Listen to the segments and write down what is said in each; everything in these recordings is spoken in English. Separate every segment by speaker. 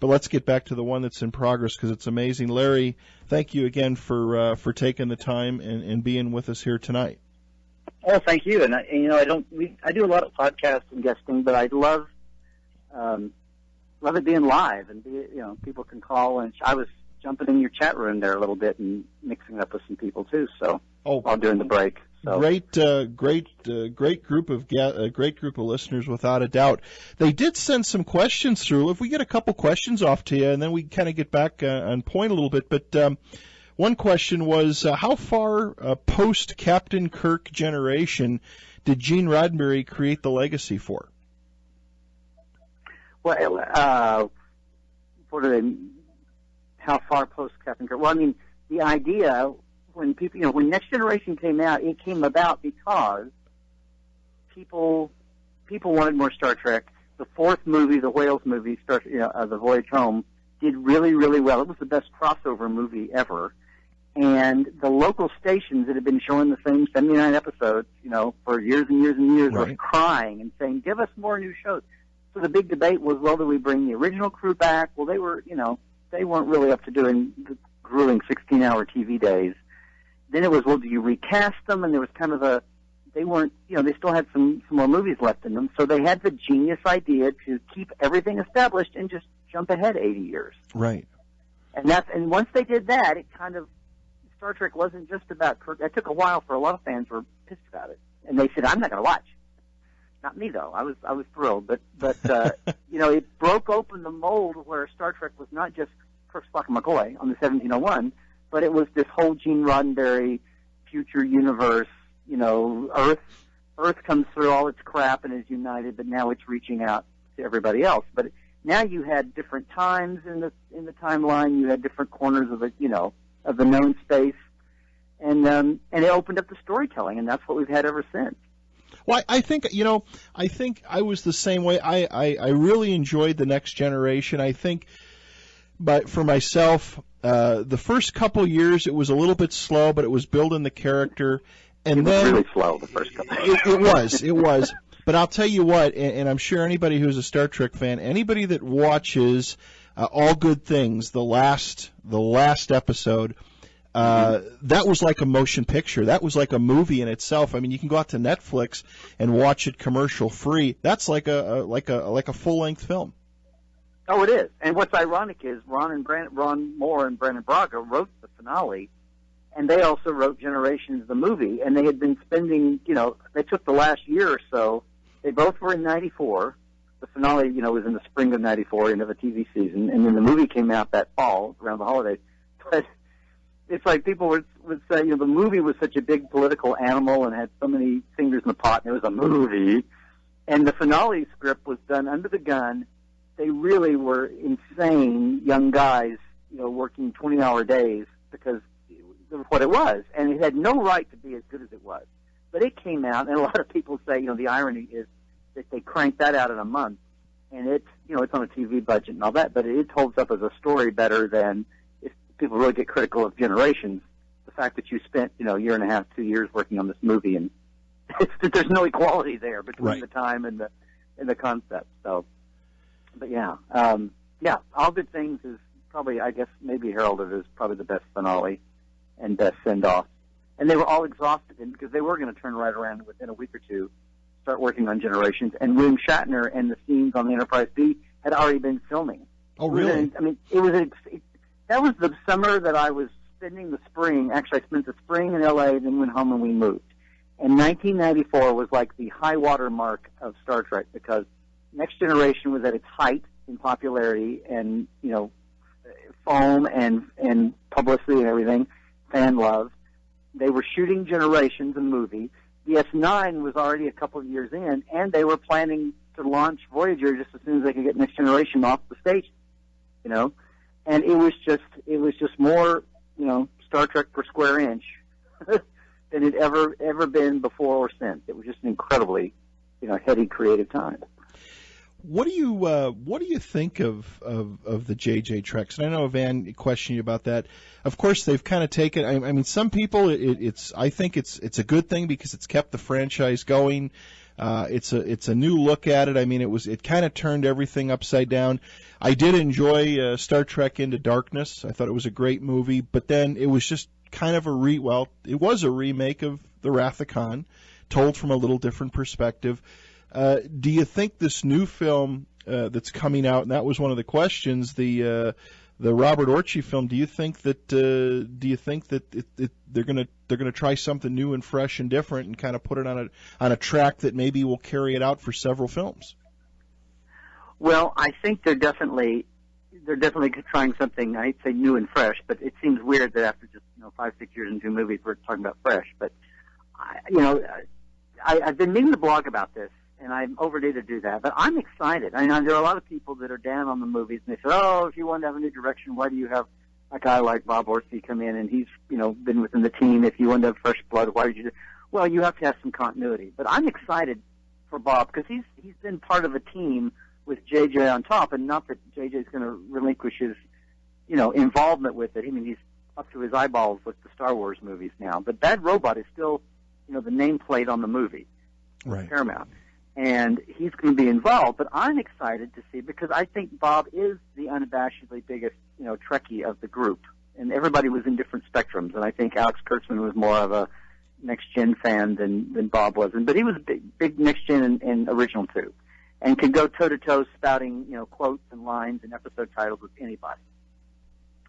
Speaker 1: but let's get back to the one that's in progress because it's amazing. Larry, thank you again for taking the time and being with us here tonight.
Speaker 2: Oh, thank you. And I do a lot of podcasts and guesting, but I love it being live and people can call. And I was jumping in your chat room there a little bit and mixing up with some people too. So while during the break. So.
Speaker 1: Great group of listeners, without a doubt. They did send some questions through. If we get a couple questions off to you, and then we kind of get back on point a little bit. But one question was, how far post Captain Kirk generation did Gene Roddenberry create the legacy for?
Speaker 2: Well, how far post Captain Kirk? Well, I mean, the idea. When people, when Next Generation came out, it came about because people wanted more Star Trek. The fourth movie, the Whales movie, The Voyage Home, did really, really well. It was the best crossover movie ever. And the local stations that had been showing the same 79 episodes, for years and years and years,
Speaker 1: right,
Speaker 2: were crying and saying, "Give us more new shows." So the big debate was, well, do we bring the original crew back? Well, they weren't really up to doing the grueling 16-hour TV days. Then it was, well, do you recast them? And there was kind of they weren't, they still had some more movies left in them. So they had the genius idea to keep everything established and just jump ahead 80 years.
Speaker 1: Right.
Speaker 2: And once they did that, it kind of, Star Trek wasn't just about Kirk. It took a while for a lot of fans were pissed about it. And they said, I'm not going to watch. Not me, though. I was thrilled. But it broke open the mold where Star Trek was not just Kirk, Spock, and McCoy on the 1701, but it was this whole Gene Roddenberry future universe. Earth comes through all its crap and is united, but now it's reaching out to everybody else. But now you had different times in the timeline. You had different corners of the known space, and it opened up the storytelling, and that's what we've had ever since.
Speaker 1: Well, I think I was the same way. I really enjoyed The Next Generation. I think, but for myself, the first couple years it was a little bit slow, but it was building the character, and
Speaker 2: it was
Speaker 1: then
Speaker 2: really slow the first couple.
Speaker 1: It was. But I'll tell you what, and I'm sure anybody who's a Star Trek fan, anybody that watches All Good Things, the last episode. That was like a motion picture. That was like a movie in itself. I mean, you can go out to Netflix and watch it commercial free. That's like a full length film.
Speaker 2: Oh, it is. And what's ironic is Ron Moore and Brandon Braga wrote the finale, and they also wrote Generations, the movie. And they had been spending, they took the last year or so. They both were in '94. The finale, was in the spring of '94, end of the TV season, and then the movie came out that fall around the holidays. But it's like people would say, the movie was such a big political animal and had so many fingers in the pot, and it was a movie. And the finale script was done under the gun. They really were insane young guys, working 20-hour days because of what it was. And it had no right to be as good as it was. But it came out, and a lot of people say, the irony is that they cranked that out in a month. And it's on a TV budget and all that, but it holds up as a story better than if people really get critical of Generations. The fact that you spent, a year and a half, 2 years working on this movie, and there's no equality there between
Speaker 1: right.
Speaker 2: the time and the concept. So. But All Good Things is probably, I guess, maybe heralded as probably the best finale and best send-off. And they were all exhausted because they were going to turn right around within a week or two, start working on Generations. And William Shatner and the scenes on the Enterprise B had already been filming.
Speaker 1: Oh, really?
Speaker 2: That was the summer that I was spending the spring. Actually, I spent the spring in L.A., then went home and we moved. And 1994 was like the high water mark of Star Trek because Next Generation was at its height in popularity and, foam and publicity and everything, fan love. They were shooting Generations, a movie. The S9 was already a couple of years in, and they were planning to launch Voyager just as soon as they could get Next Generation off the station, And it was just more, Star Trek per square inch than it ever been before or since. It was just an incredibly, heady, creative time.
Speaker 1: What do you think of the JJ Treks? And I know Van questioned you about that. Of course, they've kind of taken. I mean, some people I think it's a good thing because it's kept the franchise going. It's a new look at it. I mean, it kind of turned everything upside down. I did enjoy Star Trek Into Darkness. I thought it was a great movie, but then it was just kind of it was a remake of The Wrath of Khan, told from a little different perspective. Do you think this new film that's coming out, and that was one of the questions, the Robert Orci film, do you think that they're gonna try something new and fresh and different and kind of put it on a track that maybe will carry it out for several films?
Speaker 2: Well, I think they're definitely trying something. I'd say new and fresh, but it seems weird that after just 5-6 years into movies we're talking about fresh. But I've been meaning to blog about this, and I'm overdue to do that. But I'm excited. I know there are a lot of people that are down on the movies, and they say, "Oh, if you want to have a new direction, why do you have a guy like Bob Orci come in and he's been within the team? If you want to have fresh blood, why did you do?" Well, you have to have some continuity. But I'm excited for Bob because he's been part of a team with JJ on top, and not that JJ is going to relinquish his involvement with it. I mean, he's up to his eyeballs with the Star Wars movies now, but Bad Robot is still the nameplate on the movie,
Speaker 1: right?
Speaker 2: Paramount, and he's going to be involved. But I'm excited to see, because I think Bob is the unabashedly biggest Trekkie of the group, and everybody was in different spectrums. And I think Alex Kurtzman was more of a Next Gen fan than Bob was, but he was big Next Gen and original too, and could go toe to toe spouting quotes and lines and episode titles with anybody.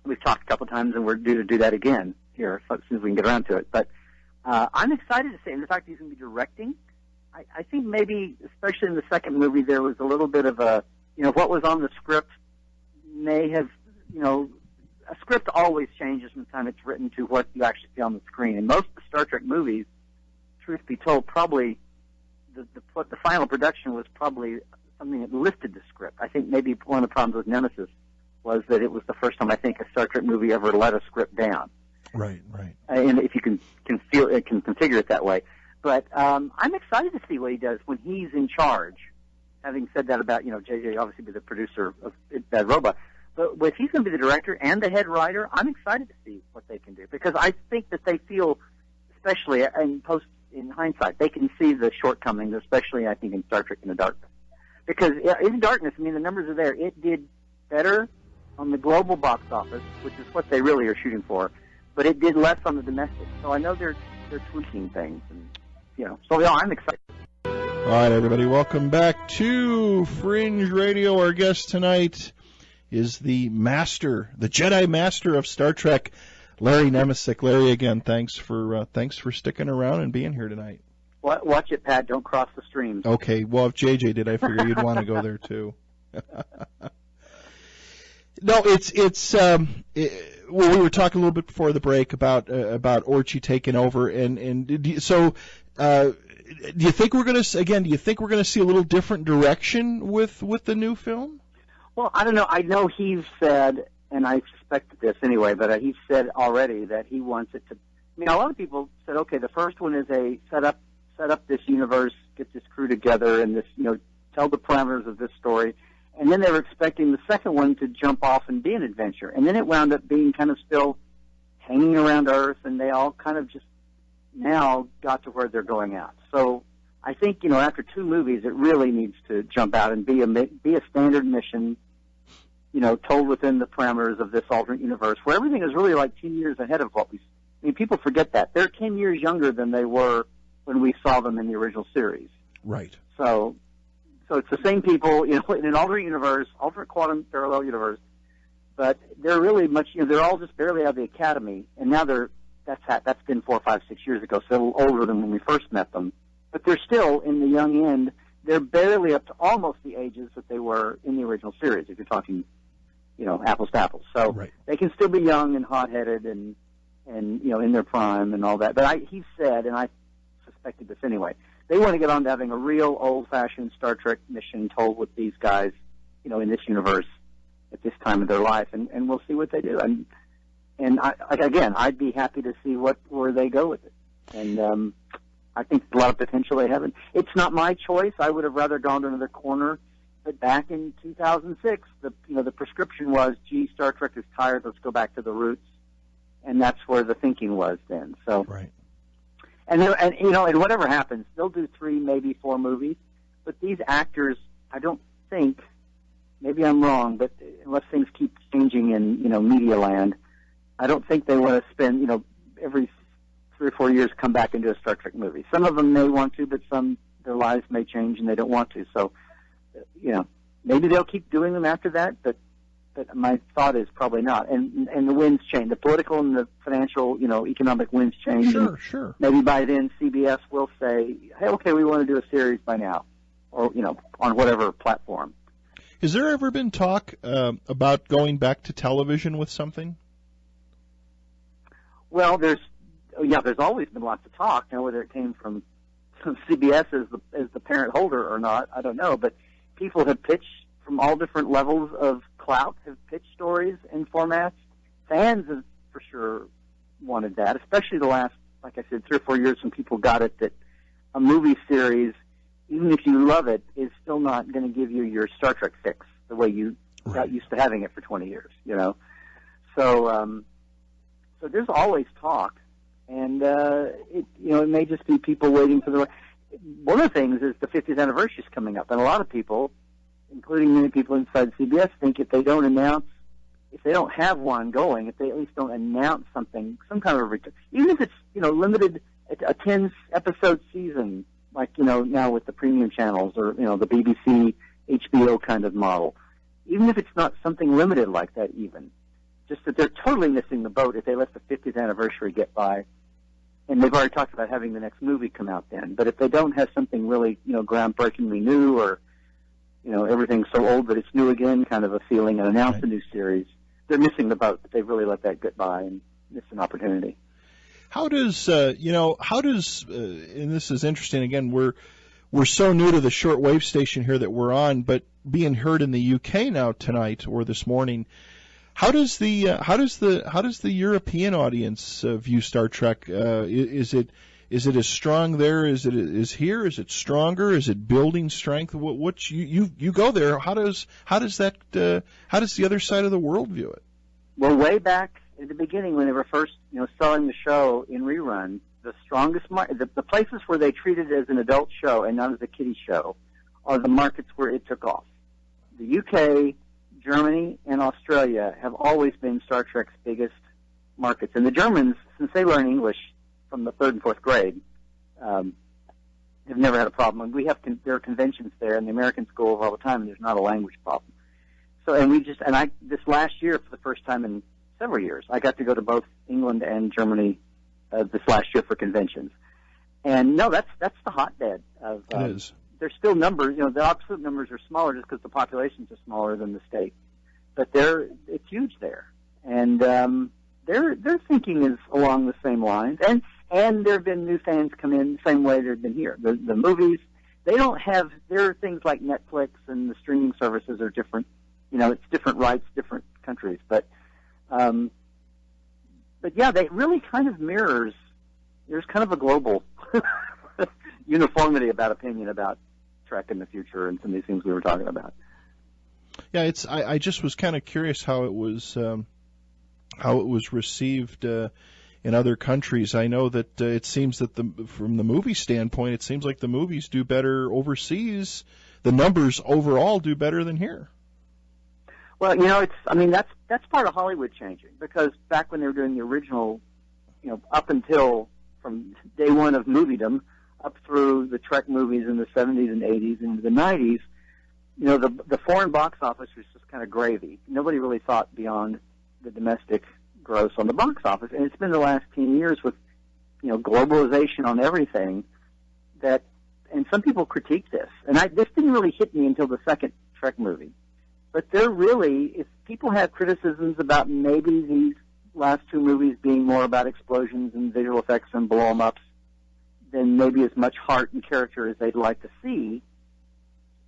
Speaker 2: We've talked a couple times, and we're due to do that again here as soon as we can get around to it. But I'm excited to see, and the fact he's going to be directing, I think maybe, especially in the second movie, there was a little bit of a, what was on the script may have, a script always changes from the time it's written to what you actually see on the screen. And most of the Star Trek movies, truth be told, probably the final production was probably something that lifted the script. I think maybe one of the problems with Nemesis was that it was the first time I think a Star Trek movie ever let a script down.
Speaker 1: Right.
Speaker 2: And if you can configure it that way. But I'm excited to see what he does when he's in charge. Having said that about JJ obviously be the producer of Bad Robot, but if he's going to be the director and the head writer, I'm excited to see what they can do, because I think that they feel, especially in hindsight, they can see the shortcomings, especially I think in Star Trek Into Darkness. Because in Darkness, I mean, the numbers are there. It did better on the global box office, which is what they really are shooting for, but it did less on the domestic. So I know they're tweaking things, and so yeah, I'm excited.
Speaker 1: All right, everybody, welcome back to Fringe Radio. Our guest tonight is the Jedi Master of Star Trek, Larry Nemecek. Larry, again, thanks for sticking around and being here tonight.
Speaker 2: Watch it, Pat. Don't cross the streams.
Speaker 1: Okay. Well, if JJ did, I figure you'd want to go there too. No, well, we were talking a little bit before the break about Orci taking over, and so do you think we're going to see a little different direction with the new film?
Speaker 2: Well, I don't know. I know he's said, and I suspected this anyway, but he's said already that he wants it to. I mean, a lot of people said, okay, the first one is a set up this universe, get this crew together, and this tell the parameters of this story. And then they were expecting the second one to jump off and be an adventure. And then it wound up being kind of still hanging around Earth, and they all kind of just now got to where they're going out. So I think, after 2 movies, it really needs to jump out and be a standard mission, told within the parameters of this alternate universe, where everything is really like 10 years ahead of what people forget that. They're 10 years younger than they were when we saw them in the original series.
Speaker 1: Right.
Speaker 2: So it's the same people, in an alternate universe, alternate quantum parallel universe, but they're really much, they're all just barely out of the academy, and now that's been 4, 5, 6 years ago, so a little older than when we first met them. But they're still in the young end. They're barely up to almost the ages that they were in the original series, if you're talking, apples to apples. So
Speaker 1: right. They
Speaker 2: can still be young and hot-headed and in their prime and all that. But he said, and I suspected this anyway, they want to get on to having a real old-fashioned Star Trek mission told with these guys, in this universe at this time of their life, and we'll see what they do. And I'd be happy to see where they go with it. And I think there's a lot of potential they haven't. It's not my choice. I would have rather gone to another corner. But back in 2006, the prescription was, gee, Star Trek is tired. Let's go back to the roots. And that's where the thinking was then. So.
Speaker 1: Right.
Speaker 2: And whatever happens, they'll do 3, maybe 4 movies. But these actors, I don't think, maybe I'm wrong, but unless things keep changing in, media land, I don't think they want to spend, every 3 or 4 years come back and do a Star Trek movie. Some of them may want to, but some, their lives may change and they don't want to. So, maybe they'll keep doing them after that, but my thought is probably not. And the winds change. The political and the financial, economic winds change.
Speaker 1: Sure.
Speaker 2: Maybe by then CBS will say, hey, okay, we want to do a series by now, or, on whatever platform.
Speaker 1: Has there ever been talk about going back to television with something?
Speaker 2: Well, there's always been lots of talk. Now, whether it came from CBS as the parent holder or not, I don't know. But people have pitched from all different levels of clout, have pitched stories and formats. Fans have for sure wanted that, especially the last, like I said, 3 or 4 years when people got it that a movie series, even if you love it, is still not going to give you your Star Trek fix the way you got used to having it for 20 years, So there's always talk, and it may just be people waiting for the. One of the things is the 50th anniversary is coming up, and a lot of people, including many people inside CBS, think if they don't have one going, if they at least don't announce something, some kind of even if it's limited, a 10-episode season, like now with the premium channels or the BBC HBO kind of model, even if it's not something limited like that, even just that they're totally missing the boat if they let the 50th anniversary get by. And they've already talked about having the next movie come out then. But if they don't have something really, groundbreakingly new, or, everything's so old that it's new again kind of a feeling, and announce a new series, they're missing the boat. They've really let that get by and missed an opportunity.
Speaker 1: How does, and this is interesting, again, we're so new to the shortwave station here that we're on, but being heard in the UK now tonight or this morning, how does the European audience view Star Trek? Is it as strong there as it is here? Is it stronger? Is it building strength? What you go there? How does the other side of the world view it?
Speaker 2: Well, way back at the beginning, when they were first selling the show in rerun, the strongest the places where they treated it as an adult show and not as a kiddie show are the markets where it took off. The UK, Germany, and Australia have always been Star Trek's biggest markets. And the Germans, since they learn English from the 3rd and 4th grade, have never had a problem. And there are conventions there, and the Americans go over all the time, and there's not a language problem. So, this last year, for the first time in several years, I got to go to both England and Germany this last year for conventions. And no, that's the hotbed of.
Speaker 1: It is.
Speaker 2: There's still numbers, the absolute numbers are smaller just because the populations are smaller than the state, but it's huge there, and their thinking is along the same lines, and there have been new fans come in the same way they've been here. The movies, they don't have, there are things like Netflix and the streaming services are different, it's different rights, different countries, but yeah, they really kind of mirrors. There's kind of a global uniformity about opinion about Trek in the future and some of these things we were talking about.
Speaker 1: Yeah, I just was kind of curious how it was received in other countries. I know that it seems that from the movie standpoint, it seems like the movies do better overseas. The numbers overall do better than here.
Speaker 2: Well, that's part of Hollywood changing, because back when they were doing the original, up until from day one of moviedom, up through the Trek movies in the 70s and 80s and the 90s, the foreign box office was just kind of gravy. Nobody really thought beyond the domestic gross on the box office. And it's been the last 10 years with, globalization on everything and some people critique this. And this didn't really hit me until the second Trek movie. But if people have criticisms about maybe these last 2 movies being more about explosions and visual effects and blow-em-ups, than maybe as much heart and character as they'd like to see.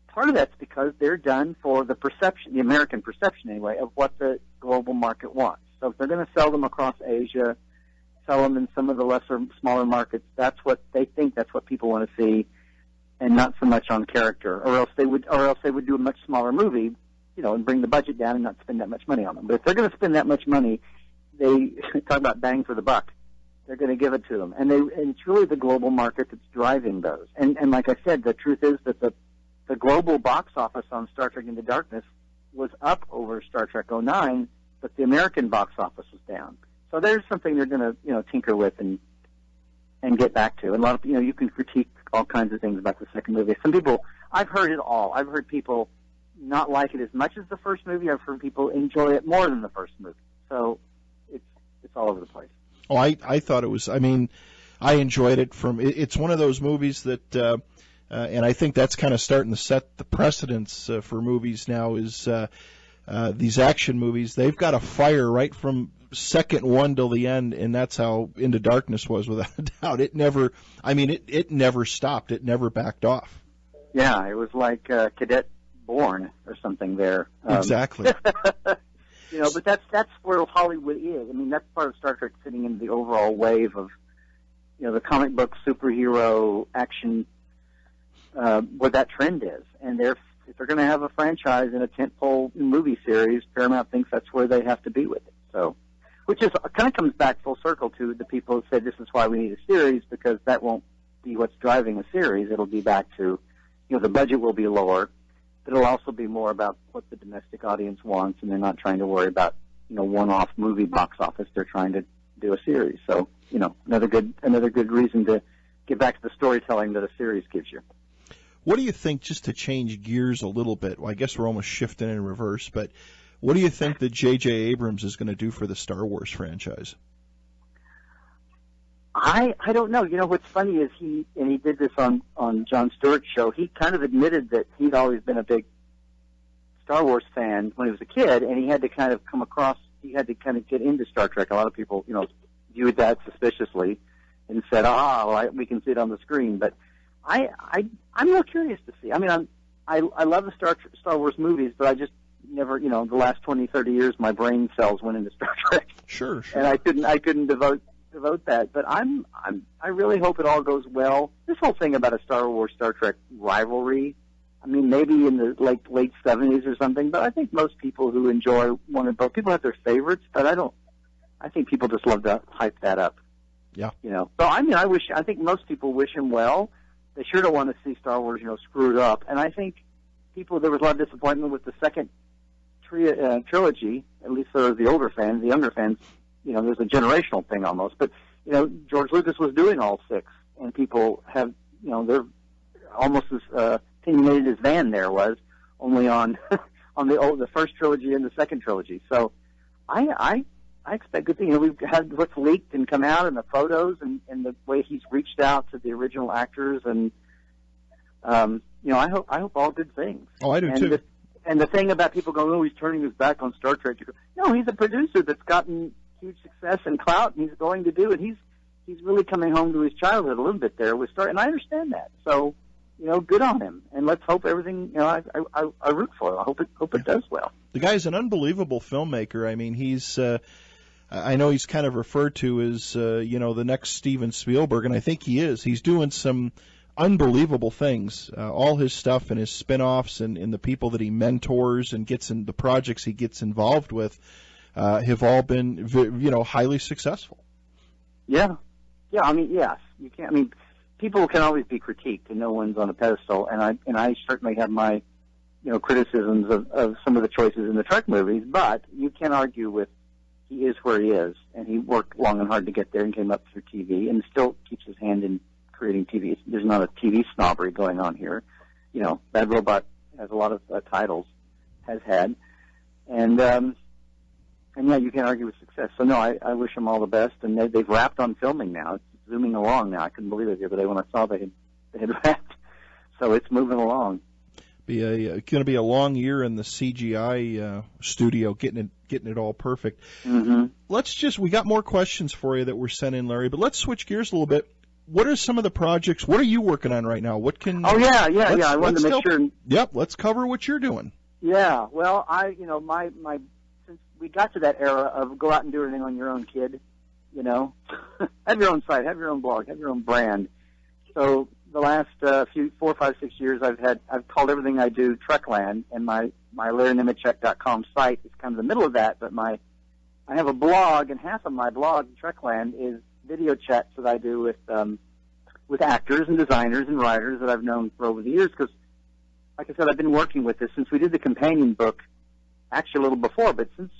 Speaker 2: Part of that's because they're done for the perception, the American perception anyway, of what the global market wants. So if they're going to sell them across Asia, sell them in some of the smaller markets, that's what they think, that's what people want to see, and not so much on character. Or else they would do a much smaller movie, and bring the budget down and not spend that much money on them. But if they're going to spend that much money, they talk about bang for the buck. they're going to give it to them. And it's really the global market that's driving those. And like I said, the truth is that the global box office on Star Trek Into Darkness was up over Star Trek 09, but the American box office was down. So there's something they're going to, tinker with and get back to. And a lot of, you can critique all kinds of things about the second movie. Some people, I've heard it all. I've heard people not like it as much as the first movie. I've heard people enjoy it more than the first movie. So it's all over the place.
Speaker 1: Oh, I thought it was, I enjoyed it it's one of those movies that, and I think that's kind of starting to set the precedence for movies now is these action movies. They've got a fire right from second one till the end, and that's how Into Darkness was, without a doubt. It never, it never stopped. It never backed off.
Speaker 2: Yeah, it was like Cadet Born or something there.
Speaker 1: Exactly.
Speaker 2: But that's where Hollywood is. That's part of Star Trek fitting into the overall wave of, the comic book superhero action, where that trend is. And if they're going to have a franchise in a tentpole movie series, Paramount thinks that's where they have to be with it. So, which is kind of comes back full circle to the people who said this is why we need a series, because that won't be what's driving a series. It'll be back to, the budget will be lower. It'll also be more about what the domestic audience wants, and they're not trying to worry about, one-off movie box office. They're trying to do a series. So, another good reason to get back to the storytelling that a series gives you.
Speaker 1: What do you think, just to change gears a little bit? Well, I guess we're almost shifting in reverse, but what do you think that J.J. Abrams is going to do for the Star Wars franchise?
Speaker 2: I don't know. What's funny is he did this on Jon Stewart's show. He kind of admitted that he'd always been a big Star Wars fan when he was a kid, and he had to kind of get into Star Trek. A lot of people, viewed that suspiciously and said, we can see it on the screen. But I'm real curious to see. I love the Star Wars movies, but I just never, the last 20, 30 years, my brain cells went into Star Trek.
Speaker 1: Sure.
Speaker 2: And I couldn't devote that, but I really hope it all goes well. This whole thing about a Star Wars Star Trek rivalry, maybe in the late 70s or something, but I think most people who enjoy one of both, people have their favorites, but I think people just love to hype that up.
Speaker 1: Yeah.
Speaker 2: So I think most people wish him well. They sure don't want to see Star Wars, screwed up, and I think there was a lot of disappointment with the second trilogy, at least for the older fans. The younger fans, there's a generational thing almost. But, George Lucas was doing all six, and people have, they're almost as opinionated as Van there was, only on the first trilogy and the second trilogy. So I expect good things. We've had what's leaked and come out, and the photos, and the way he's reached out to the original actors, and I hope all good things.
Speaker 1: Oh, I do too.
Speaker 2: And the thing about people going, he's turning his back on Star Trek. No, he's a producer that's gotten huge success and clout, and he's going to do it. He's really coming home to his childhood a little bit there with Star, and I understand that. So, good on him, and let's hope everything. I root for him. I hope it does well.
Speaker 1: The guy's an unbelievable filmmaker. He's. I know he's kind of referred to as the next Steven Spielberg, and I think he is. He's doing some unbelievable things. All his stuff and his spin-offs and the people that he mentors and gets in the projects he gets involved with have all been, highly successful.
Speaker 2: Yeah. Yes. You can't. People can always be critiqued, and no one's on a pedestal. And I certainly have my, criticisms of some of the choices in the Trek movies. But you can't argue with he is where he is, and he worked long and hard to get there, and came up through TV, and still keeps his hand in creating TV. There's not a TV snobbery going on here. Bad Robot has a lot of titles, has had, and yeah, you can't argue with success. So no, I wish them all the best, and they've wrapped on filming now. It's zooming along now. I couldn't believe it the other day when I saw they had wrapped. So it's moving along.
Speaker 1: Going to be a long year in the CGI studio, getting it all perfect.
Speaker 2: Mm-hmm.
Speaker 1: We got more questions for you that were sent in, Larry, but let's switch gears a little bit. What are some of the projects? What are you working on right now? What can?
Speaker 2: Oh yeah. I wanted to make sure.
Speaker 1: Yep. Let's cover what you're doing.
Speaker 2: Yeah. Well, my since we got to that era of go out and do everything on your own, kid. Have your own site, have your own blog, have your own brand. So the last 4, 5, 6 years, I've called everything I do Trekland, and my LarryNemecek.com site is kind of the middle of that. But I have a blog, and half of my blog, Trekland, is video chats that I do with actors and designers and writers that I've known for over the years. Because, like I said, I've been working with this since we did the companion book, actually a little before, but since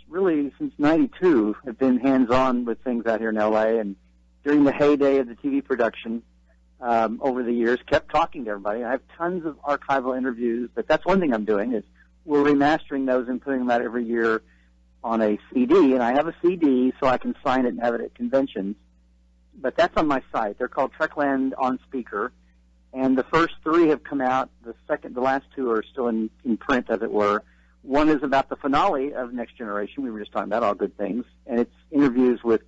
Speaker 2: '92, I've been hands-on with things out here in L.A. And during the heyday of the TV production, over the years, kept talking to everybody. I have tons of archival interviews, but that's one thing I'm doing is we're remastering those and putting them out every year on a CD. And I have a CD so I can sign it and have it at conventions. But that's on my site. They're called Trekland on Speaker, and the first 3 have come out. The last 2 are still in print, as it were. One is about the finale of Next Generation. We were just talking about All Good Things, and it's interviews with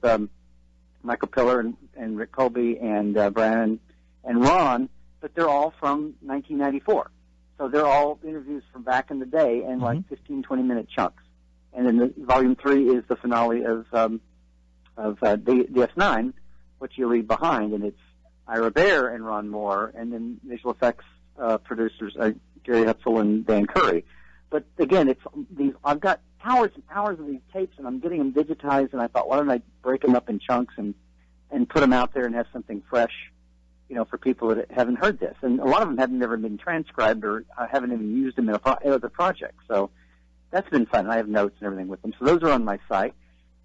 Speaker 2: Michael Piller and Rick Colby and Brandon and Ron, but they're all from 1994. So they're all interviews from back in the day in like 15, 20-minute chunks. And then volume 3 is the finale of DS9, What You Leave Behind, and it's Ira Bear and Ron Moore, and then visual effects producers Gary Hutzel and Dan Curry. But again, I've got hours and hours of these tapes, and I'm getting them digitized, and I thought, why don't I break them up in chunks and put them out there and have something fresh, for people that haven't heard this. And a lot of them haven't never been transcribed or haven't even used them in other projects. So that's been fun. I have notes and everything with them. So those are on my site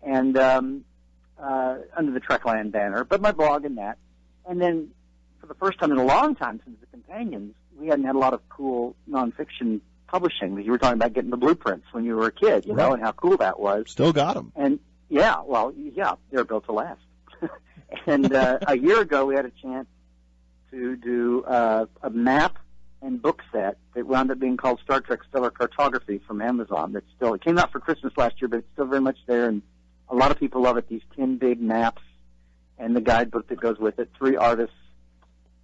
Speaker 2: and under the Trekland banner, but my blog and that. And then for the first time in a long time since the Companions, we hadn't had a lot of cool nonfiction publishing. You were talking about getting the blueprints when you were a kid,
Speaker 1: right,
Speaker 2: and how cool that was.
Speaker 1: Still got them.
Speaker 2: And they're built to last. And a year ago, we had a chance to do a map and book set that wound up being called Star Trek Stellar Cartography from Amazon. It came out for Christmas last year, but it's still very much there, and a lot of people love it. These 10 big maps and the guidebook that goes with it. 3 artists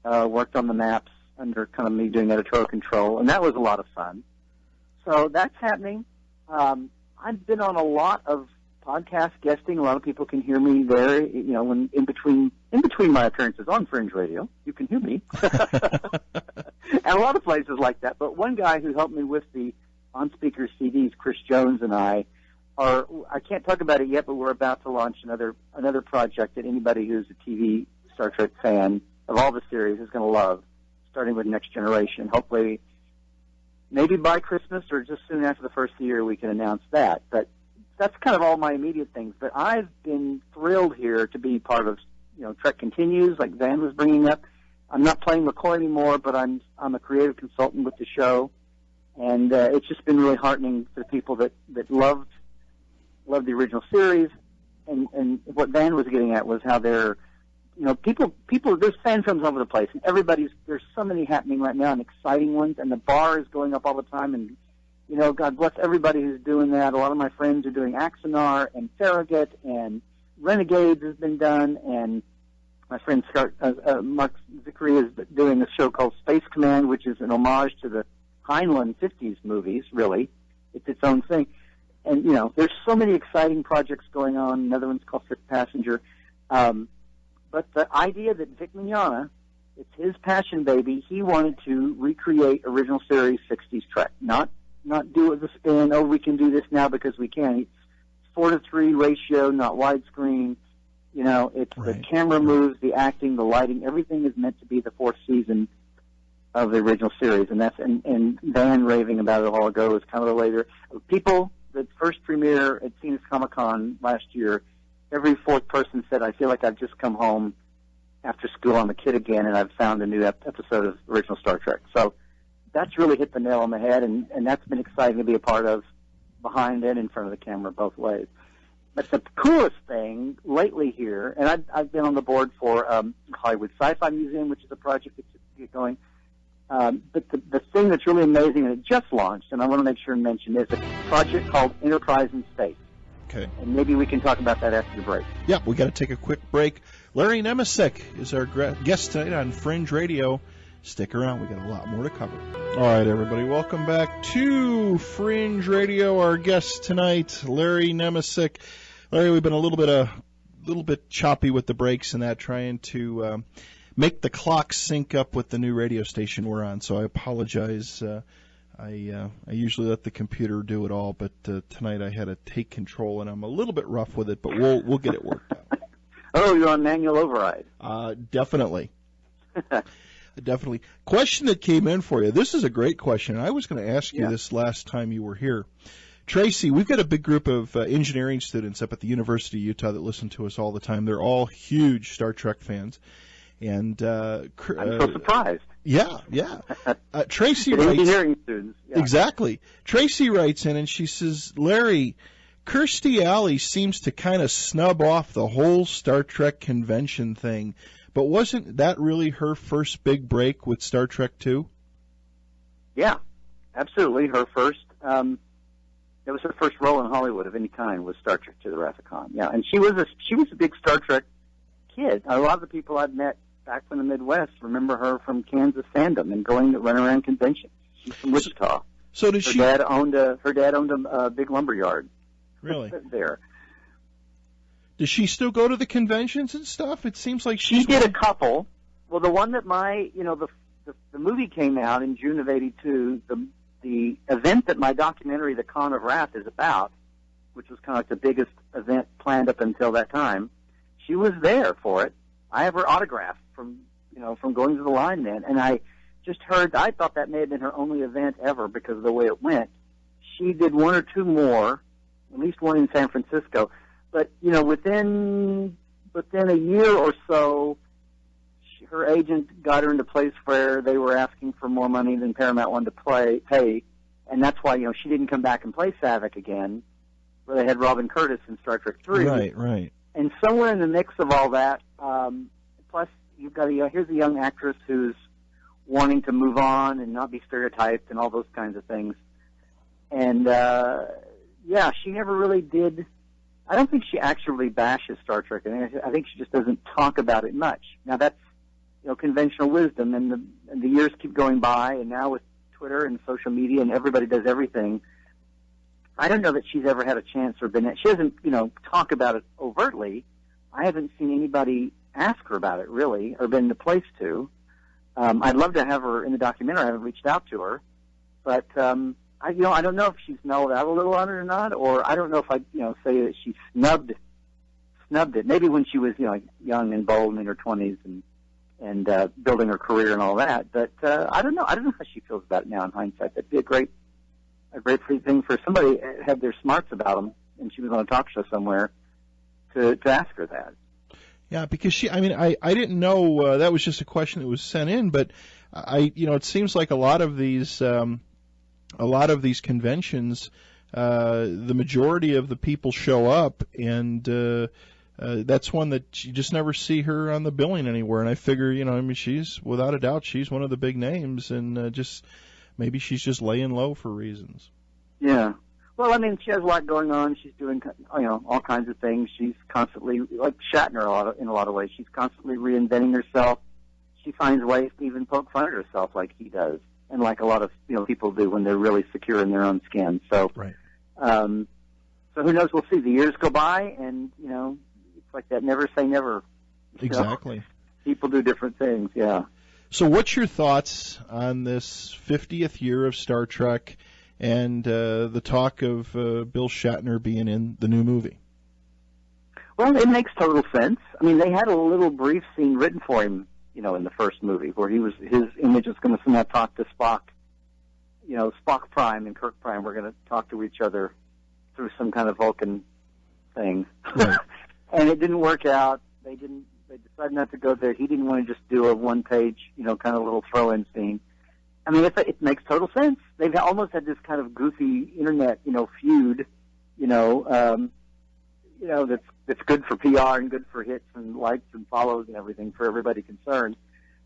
Speaker 2: worked on the maps under kind of me doing editorial control, and that was a lot of fun. So that's happening. I've been on a lot of podcast guesting. A lot of people can hear me there, when in between my appearances on Fringe Radio, you can hear me. And a lot of places like that. But one guy who helped me with the on-speaker CDs, Chris Jones, and I can't talk about it yet, but we're about to launch another project that anybody who's a TV Star Trek fan of all the series is going to love, starting with Next Generation. Hopefully, maybe by Christmas or just soon after the first of the year, we can announce that. But that's kind of all my immediate things. But I've been thrilled here to be part of, Trek Continues, like Van was bringing up. I'm not playing McCoy anymore, but I'm a creative consultant with the show, and it's just been really heartening for the people that loved the original series. And what Van was getting at was how they're, people. There's fan films all over the place, and there's so many happening right now, and exciting ones, and the bar is going up all the time, and God bless everybody who's doing that. A lot of my friends are doing Axanar and Farragut, and Renegades has been done, and my friend Mark Zickery is doing a show called Space Command, which is an homage to the Heinlein 50s movies, really. It's its own thing. And, there's so many exciting projects going on. Another one's called Fifth Passenger. But the idea that Vic Mignogna, it's his passion baby, he wanted to recreate original series 60s Trek, not do it as a spin, we can do this now because we can. It's 4:3 ratio, not widescreen. It's right. The camera moves, the acting, the lighting, everything is meant to be the 4th season of the original series. And Van raving about it a while ago is kind of the later. People, the first premiere at Phoenix Comic-Con last year, every 4th person said, I feel like I've just come home after school. I'm a kid again, and I've found a new episode of original Star Trek. So that's really hit the nail on the head, and that's been exciting to be a part of, behind and in front of the camera, both ways. But the coolest thing lately here, and I've been on the board for Hollywood Sci-Fi Museum, which is a project that's get going. But the thing that's really amazing, and it just launched, and I want to make sure and mention, is a project called Enterprise in Space.
Speaker 1: Okay.
Speaker 2: And maybe we can talk about that after the break.
Speaker 1: Yeah, we got to take a quick break. Larry Nemecek is our guest tonight on Fringe Radio. Stick around. We got a lot more to cover. All right, everybody. Welcome back to Fringe Radio. Our guest tonight, Larry Nemecek. Larry, we've been a little bit choppy with the breaks and that, trying to make the clock sync up with the new radio station we're on. So I apologize. I usually let the computer do it all, but tonight I had to take control, and I'm a little bit rough with it, but we'll get it worked out.
Speaker 2: Oh, you're on manual override.
Speaker 1: Definitely. Definitely. Question that came in for you. This is a great question. I was going to ask you this last time you were here. Tracy, we've got a big group of engineering students up at the University of Utah that listen to us all the time. They're all huge Star Trek fans. And
Speaker 2: I'm so surprised.
Speaker 1: Yeah. Tracy writes,
Speaker 2: engineering students. Yeah.
Speaker 1: Exactly. Tracy writes in and she says, Larry, Kirstie Alley seems to kind of snub off the whole Star Trek convention thing, but wasn't that really her first big break with Star Trek II?
Speaker 2: Yeah, absolutely. Her first, it was her first role in Hollywood of any kind was Star Trek to the Wrath of Khan. Yeah, and she was a big Star Trek kid. A lot of the people I've met back from the Midwest remember her from Kansas fandom and going to run around conventions. She's from Wichita.
Speaker 1: So did
Speaker 2: her dad owned a big lumber yard.
Speaker 1: Really?
Speaker 2: There.
Speaker 1: Does she still go to the conventions and stuff? It seems like
Speaker 2: she did a couple. Well, the one that the movie came out in June of '82. The event that my documentary, The Con of Wrath, is about, which was kind of like the biggest event planned up until that time. She was there for it. I have her autograph from going to the line then, and I just heard. I thought that may have been her only event ever because of the way it went. She did one or two more. At least one in San Francisco, but within a year or so, her agent got her into a place where they were asking for more money than Paramount wanted to pay, and that's why she didn't come back and play Saavik again, where they had Robin Curtis in Star Trek III.
Speaker 1: Right.
Speaker 2: And somewhere in the mix of all that, plus you've got here's a young actress who's wanting to move on and not be stereotyped and all those kinds of things, and. Yeah, she never really did. I don't think she actually bashes Star Trek. I think she just doesn't talk about it much. Now that's conventional wisdom, and the years keep going by, and now with Twitter and social media and everybody does everything. I don't know that she's ever had a chance or been. She doesn't talk about it overtly. I haven't seen anybody ask her about it really, or been in the place to. I'd love to have her in the documentary. I haven't reached out to her, but. I don't know if she's mellowed out a little on it or not, or I don't know if I'd, say that she snubbed it. Maybe when she was, young and bold in her 20s and building her career and all that. But I don't know. I don't know how she feels about it now in hindsight. That'd be a great thing for somebody that had their smarts about them, and she was on a talk show somewhere to ask her that.
Speaker 1: Yeah, because I didn't know that was just a question that was sent in, but it seems like a lot of these conventions, the majority of the people show up, and that's one that you just never see her on the billing anywhere. And I figure, she's, without a doubt, she's one of the big names, and maybe she's just laying low for reasons.
Speaker 2: Yeah. Well, she has a lot going on. She's doing, all kinds of things. She's constantly, like Shatner in a lot of ways, she's constantly reinventing herself. She finds ways to even poke fun at herself like he does. And like a lot of people do when they're really secure in their own skin. So,
Speaker 1: right.
Speaker 2: So who knows? We'll see. The years go by, and it's like that. Never say never.
Speaker 1: Exactly.
Speaker 2: People do different things. Yeah.
Speaker 1: So, what's your thoughts on this 50th year of Star Trek and the talk of Bill Shatner being in the new movie?
Speaker 2: Well, it makes total sense. They had a little brief scene written for him. In the first movie, where his image was going to somehow talk to Spock, Spock Prime and Kirk Prime were going to talk to each other through some kind of Vulcan thing.
Speaker 1: Right.
Speaker 2: And it didn't work out. They decided not to go there. He didn't want to just do a one-page, kind of little throw-in scene. It makes total sense. They've almost had this kind of goofy internet, feud, that's good for PR and good for hits and likes and follows and everything for everybody concerned.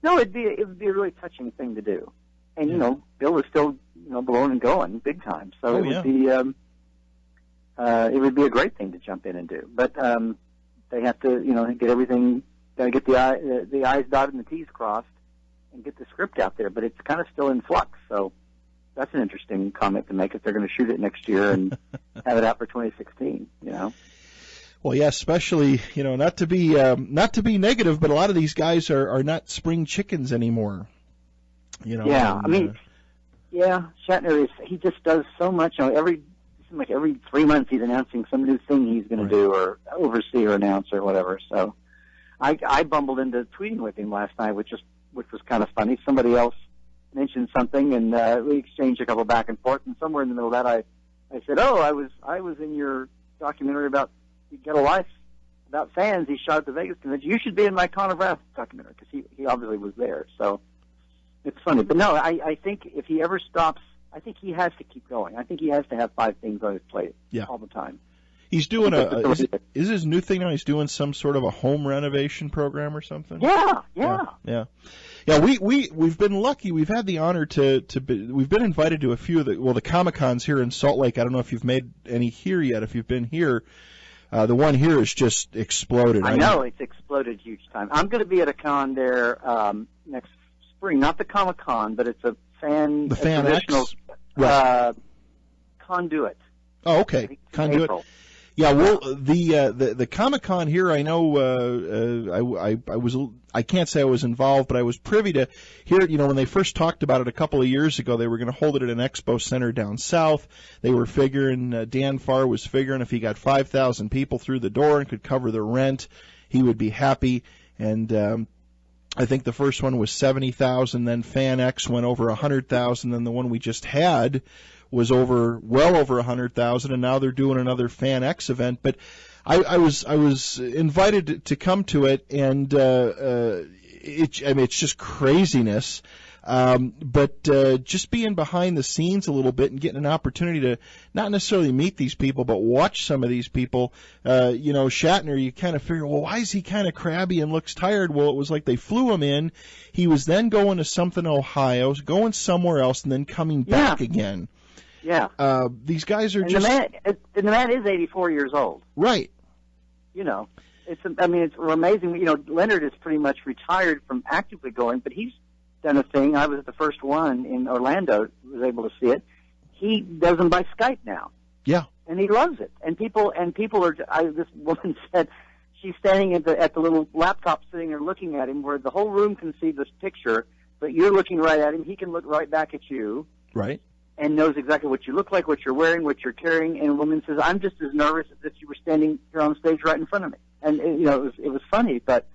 Speaker 2: No, it would be a really touching thing to do. And Bill is still blowing and going big time, so it would be a great thing to jump in and do. But they have to get everything, get the I's dotted and the T's crossed, and get the script out there. But it's kind of still in flux, so that's an interesting comment to make if they're going to shoot it next year and have it out for 2016.
Speaker 1: Well, yeah, especially, not to be negative, but a lot of these guys are not spring chickens anymore.
Speaker 2: Yeah, Shatner he just does so much. Every 3 months he's announcing some new thing he's going to do or oversee or announce or whatever. So I bumbled into tweeting with him last night, which was kind of funny. Somebody else mentioned something, and we exchanged a couple back and forth. And somewhere in the middle of that, I said, "Oh, I was in your documentary about Get a Life about fans he shot at the Vegas convention. You should be in my Con of Wrath documentary," because he obviously was there. So it's funny, but no, I think if he ever stops, I think he has to keep going. I think he has to have 5 things on his plate all the time.
Speaker 1: He's doing is his new thing now? He's doing some sort of a home renovation program or something.
Speaker 2: Yeah.
Speaker 1: We've been lucky. We've had the honor we've been invited to a few of the Comic-Cons here in Salt Lake. I don't know if you've made any here yet. If you've been here, the one here has just exploded.
Speaker 2: I know it's exploded huge time. I'm going to be at a con there next spring. Not the Comic-Con, but it's a traditional Conduit.
Speaker 1: Oh, okay. Conduit.
Speaker 2: April.
Speaker 1: Yeah, well, the Comic-Con here, I know, I can't say I was involved, but I was privy to hear it. When they first talked about it a couple of years ago, they were going to hold it at an expo center down south. They were figuring, Dan Farr was figuring if he got 5,000 people through the door and could cover the rent, he would be happy. And, I think the first one was 70,000, then Fan X went over 100,000, then the one we just had was well over 100,000, and now they're doing another Fan X event. But I was invited to come to it, and it's just craziness. But just being behind the scenes a little bit and getting an opportunity to not necessarily meet these people, but watch some of these people. Shatner, you kind of figure, well, why is he kind of crabby and looks tired? Well, it was like they flew him in. He was then going to something Ohio, going somewhere else, and then coming back again.
Speaker 2: Yeah.
Speaker 1: These guys are
Speaker 2: and
Speaker 1: just...
Speaker 2: The man is 84 years old.
Speaker 1: Right.
Speaker 2: It's amazing. Leonard is pretty much retired from actively going, but he's done a thing. I was the first one in Orlando, was able to see it. He does them by Skype now.
Speaker 1: Yeah.
Speaker 2: And he loves it. And people are, this woman said, she's standing at the little laptop sitting there looking at him where the whole room can see this picture, but you're looking right at him. He can look right back at you.
Speaker 1: Right.
Speaker 2: And knows exactly what you look like, what you're wearing, what you're carrying. And a woman says, I'm just as nervous as if you were standing here on stage right in front of me. And, it was funny, but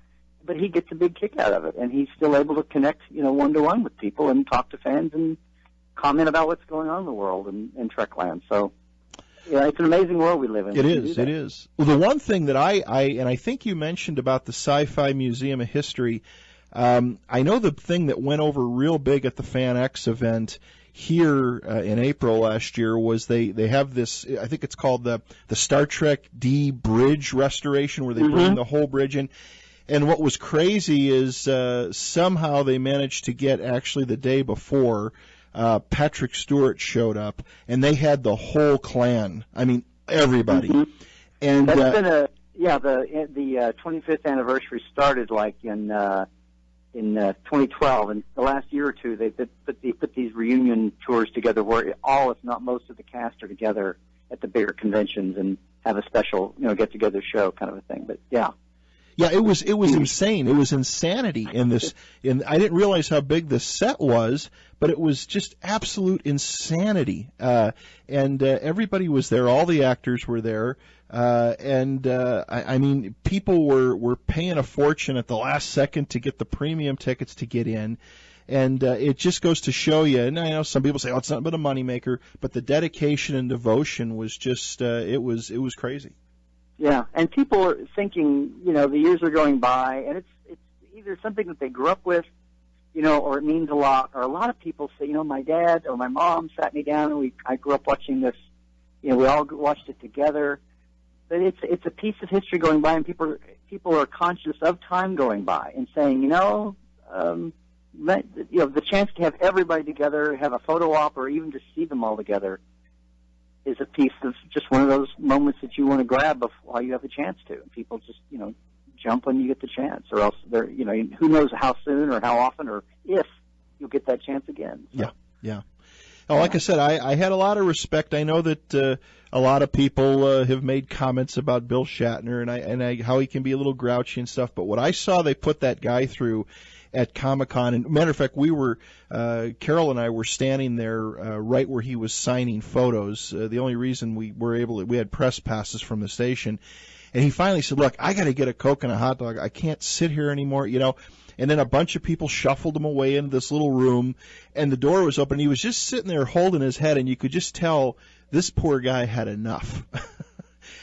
Speaker 2: he gets a big kick out of it. And he's still able to connect, one-to-one with people and talk to fans and comment about what's going on in the world and Trekland. So, yeah, it's an amazing world we live in.
Speaker 1: It is. Well, the one thing that I think you mentioned about the Sci-Fi Museum of History, I know the thing that went over real big at the Fan X event here in April last year was they have this, I think it's called the Star Trek D bridge restoration, where they bring the whole bridge in. And what was crazy is somehow they managed to get, actually the day before, Patrick Stewart showed up, and they had the whole clan. I mean, everybody. And
Speaker 2: that's been the 25th anniversary started like in 2012, and the last year or two they put these reunion tours together where all, if not most, of the cast are together at the bigger conventions and have a special get together show kind of a thing. But yeah,
Speaker 1: it was insane. It was insanity in this. I didn't realize how big this set was, but it was just absolute insanity. And everybody was there. All the actors were there. I mean, people were paying a fortune at the last second to get the premium tickets to get in. And it just goes to show you, and I know some people say, oh, it's nothing but a moneymaker, but the dedication and devotion was just, it was crazy.
Speaker 2: Yeah, and people are thinking, the years are going by, and it's either something that they grew up with, or it means a lot, or a lot of people say, my dad or my mom sat me down and I grew up watching this, we all watched it together. But it's a piece of history going by, and people are conscious of time going by and saying, the chance to have everybody together, have a photo op, or even to see them all together, is a piece of just one of those moments that you want to grab while you have a chance to. And people just jump when you get the chance, or else they're who knows how soon or how often or if you'll get that chance again. So.
Speaker 1: Yeah. Oh, like I said, I had a lot of respect. I know that a lot of people have made comments about Bill Shatner and how he can be a little grouchy and stuff. But what I saw they put that guy through at Comic-Con, and matter of fact, we were Carol and I were standing there right where he was signing photos. The only reason we had press passes from the station. And he finally said, look, I got to get a Coke and a hot dog. I can't sit here anymore, you know. And then a bunch of people shuffled him away into this little room, and the door was open. He was just sitting there holding his head, and you could just tell this poor guy had enough.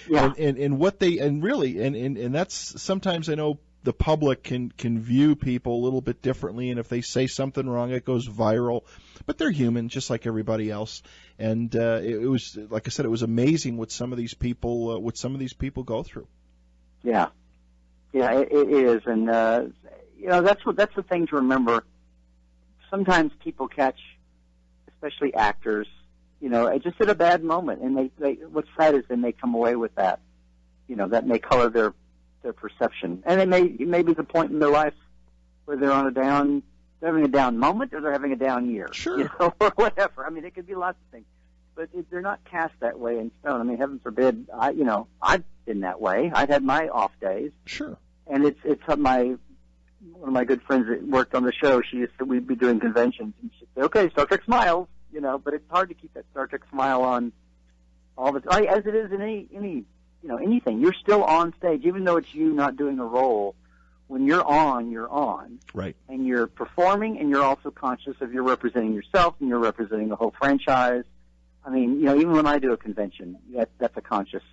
Speaker 2: Yeah.
Speaker 1: And what they, and really, and that's, sometimes I know the public can view people a little bit differently, and if they say something wrong, it goes viral. But they're human, just like everybody else. And it was, like I said, it was amazing what some of these people go through.
Speaker 2: Yeah, it is, and you know, that's the thing to remember. Sometimes people catch, especially actors, you know, just at a bad moment, and they what's sad is they may come away with that, you know, that may color their perception, and it may be the point in their life where they're having a down moment, or they're having a down year,
Speaker 1: sure,
Speaker 2: you know, or whatever. I mean, it could be lots of things, but they're not cast that way in stone. I mean, heaven forbid, I've been that way. I've had my off days,
Speaker 1: sure,
Speaker 2: and it's one of my good friends that worked on the show. We'd be doing conventions, and she'd say, "Okay, Star Trek smiles," you know, but it's hard to keep that Star Trek smile on all the time, as it is in any you know, anything. You're still on stage, even though it's you not doing a role. When you're on,
Speaker 1: right,
Speaker 2: and you're performing, and you're also conscious of you're representing yourself, and you're representing the whole franchise. I mean, you know, even when I do a convention, that's a conscious,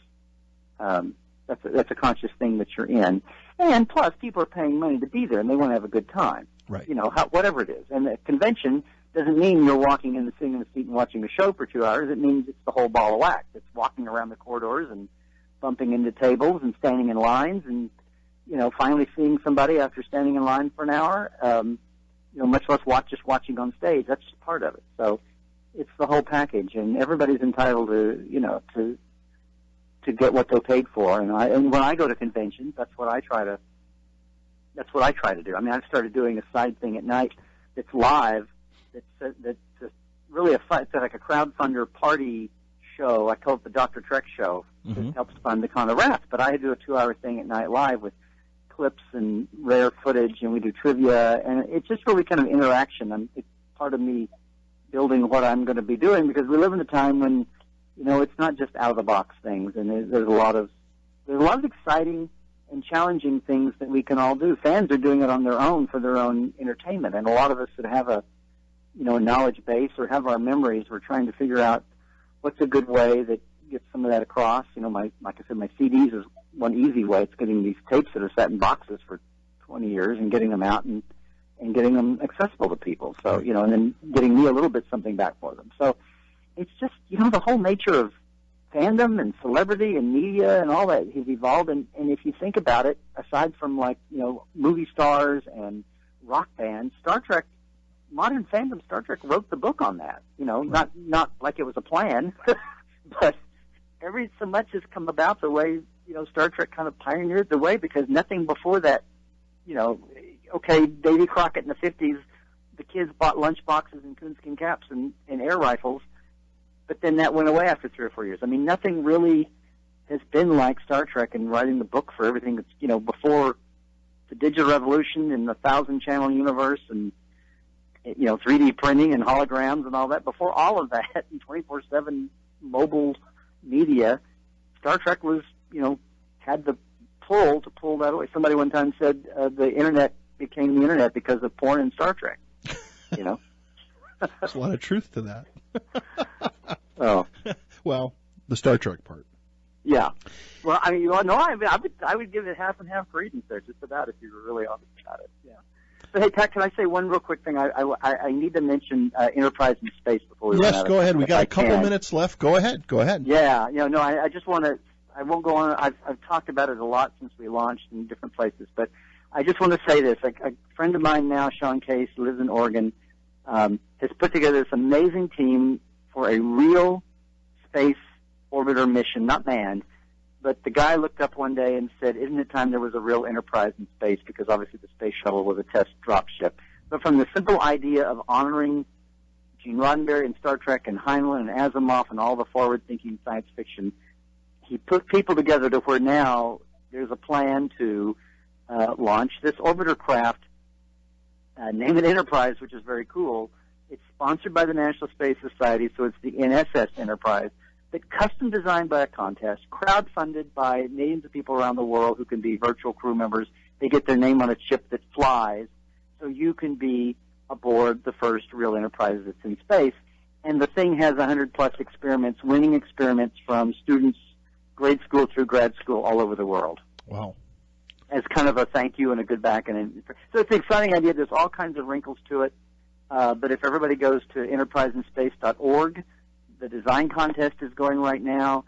Speaker 2: that's a conscious thing that you're in. And plus, people are paying money to be there, and they want to have a good time.
Speaker 1: Right.
Speaker 2: You know, whatever it is. And a convention doesn't mean you're walking in, sitting in the seat and watching a show for 2 hours. It means it's the whole ball of wax. It's walking around the corridors and bumping into tables and standing in lines and, you know, finally seeing somebody after standing in line for an hour. You know, much less just watching on stage. That's just part of it. So it's the whole package, and everybody's entitled to, you know, to get what they're paid for. And when I go to conventions, that's what I try to do. I mean, I've started doing a side thing at night that's live. That's really it's like a crowdfunder party show. I call it the Dr. Trek show.
Speaker 1: Mm-hmm.
Speaker 2: It helps fund the Con of Wrath. But I do a 2-hour thing at night live with clips and rare footage, and we do trivia, and it's just really kind of interaction. It's part of me building what I'm going to be doing, because we live in a time when, you know, it's not just out of the box things, and there's a lot of exciting and challenging things that we can all do. Fans are doing it on their own for their own entertainment, and a lot of us that have a knowledge base or have our memories, we're trying to figure out what's a good way that gets some of that across. You know, like I said, my CDs is one easy way. It's getting these tapes that are sat in boxes for 20 years and getting them out and getting them accessible to people. So, you know, and then getting me a little bit something back for them. So it's just, you know, the whole nature of fandom and celebrity and media and all that has evolved. And if you think about it, aside from, like, you know, movie stars and rock bands, Star Trek, modern fandom, Star Trek wrote the book on that. You know, not like it was a plan, but every so much has come about the way, you know, Star Trek kind of pioneered the way, because nothing before that, you know, okay, Davy Crockett in the 50s, the kids bought lunch boxes and coonskin caps and air rifles, but then that went away after 3 or 4 years. I mean, nothing really has been like Star Trek and writing the book for everything that's, you know, before the digital revolution and the 1,000-channel universe and, you know, 3D printing and holograms and all that. Before all of that and 24/7 mobile media, Star Trek was, you know, had the pull to pull that away. Somebody one time said the internet became the internet because of porn and Star Trek. You know,
Speaker 1: there's a lot of truth to that.
Speaker 2: Oh,
Speaker 1: well, the Star Trek part.
Speaker 2: Yeah. Well, I mean, no, I would give it half and half credence there, just about, if you were really honest about it. Yeah. But hey, Pat, can I say one real quick thing? I need to mention Enterprise in Space before we run out of
Speaker 1: go ahead. We got a couple
Speaker 2: can.
Speaker 1: Minutes left. Go ahead.
Speaker 2: Yeah. You know, no, I just want to. I won't go on. I've talked about it a lot since we launched in different places, but I just want to say this. A friend of mine now, Sean Case, lives in Oregon, has put together this amazing team for a real space orbiter mission, not manned. But the guy looked up one day and said, isn't it time there was a real Enterprise in space? Because obviously the space shuttle was a test drop ship. But from the simple idea of honoring Gene Roddenberry and Star Trek and Heinlein and Asimov and all the forward-thinking science fiction, he put people together to where now there's a plan to launch this orbiter craft, name it Enterprise, which is very cool. It's sponsored by the National Space Society, so it's the NSS Enterprise. but custom designed by a contest, crowdfunded by millions of people around the world who can be virtual crew members. They get their name on a chip that flies, so you can be aboard the first real Enterprise that's in space. And the thing has 100-plus experiments, winning experiments from students, grade school through grad school, all over the world.
Speaker 1: Wow.
Speaker 2: As kind of a thank you and a good back. So it's an exciting idea. There's all kinds of wrinkles to it. But if everybody goes to enterpriseinspace.org, the design contest is going right now.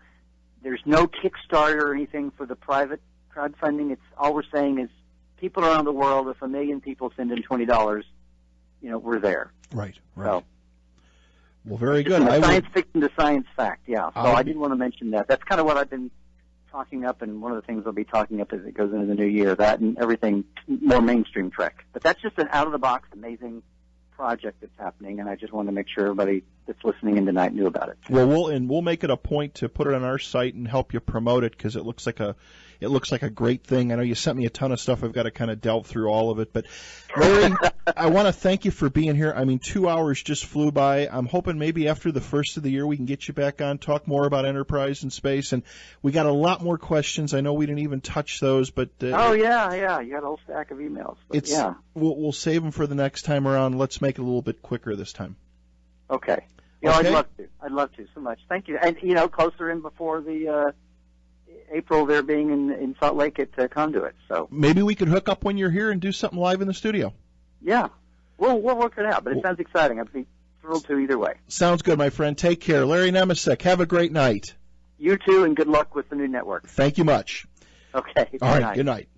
Speaker 2: There's no Kickstarter or anything for the private crowdfunding. It's all we're saying is people around the world, if 1 million people send in $20, we're there.
Speaker 1: Right.
Speaker 2: So,
Speaker 1: well, very good.
Speaker 2: Science fiction to science fact, yeah. So I did want to mention that. That's kind of what I've been talking up, and one of the things I'll be talking up as it goes into the new year, that and everything more mainstream Trek. But that's just an out-of-the-box, amazing project that's happening, and I just wanted to make sure everybody that's listening in tonight knew about it.
Speaker 1: Well, we'll make it a point to put it on our site and help you promote it, because it looks like a great thing. I know you sent me a ton of stuff. I've got to kind of delve through all of it. But Larry, I want to thank you for being here. I mean, 2 hours just flew by. I'm hoping maybe after the first of the year we can get you back on, talk more about Enterprise and space. And we got a lot more questions. I know we didn't even touch those, but
Speaker 2: oh yeah, you got a whole stack of emails. But yeah,
Speaker 1: we'll save them for the next time around. Let's make it a little bit quicker this time.
Speaker 2: Okay.
Speaker 1: Okay.
Speaker 2: I'd love to so much. Thank you. And closer in before the April, they're being in Salt Lake at Conduit. So
Speaker 1: maybe we could hook up when you're here and do something live in the studio.
Speaker 2: Yeah, we'll work it out. But it sounds exciting. I'd be thrilled to either way.
Speaker 1: Sounds good, my friend. Take care, Larry Nemecek. Have a great night.
Speaker 2: You too, and good luck with the new network.
Speaker 1: Thank you much.
Speaker 2: Okay.
Speaker 1: All right. Good night.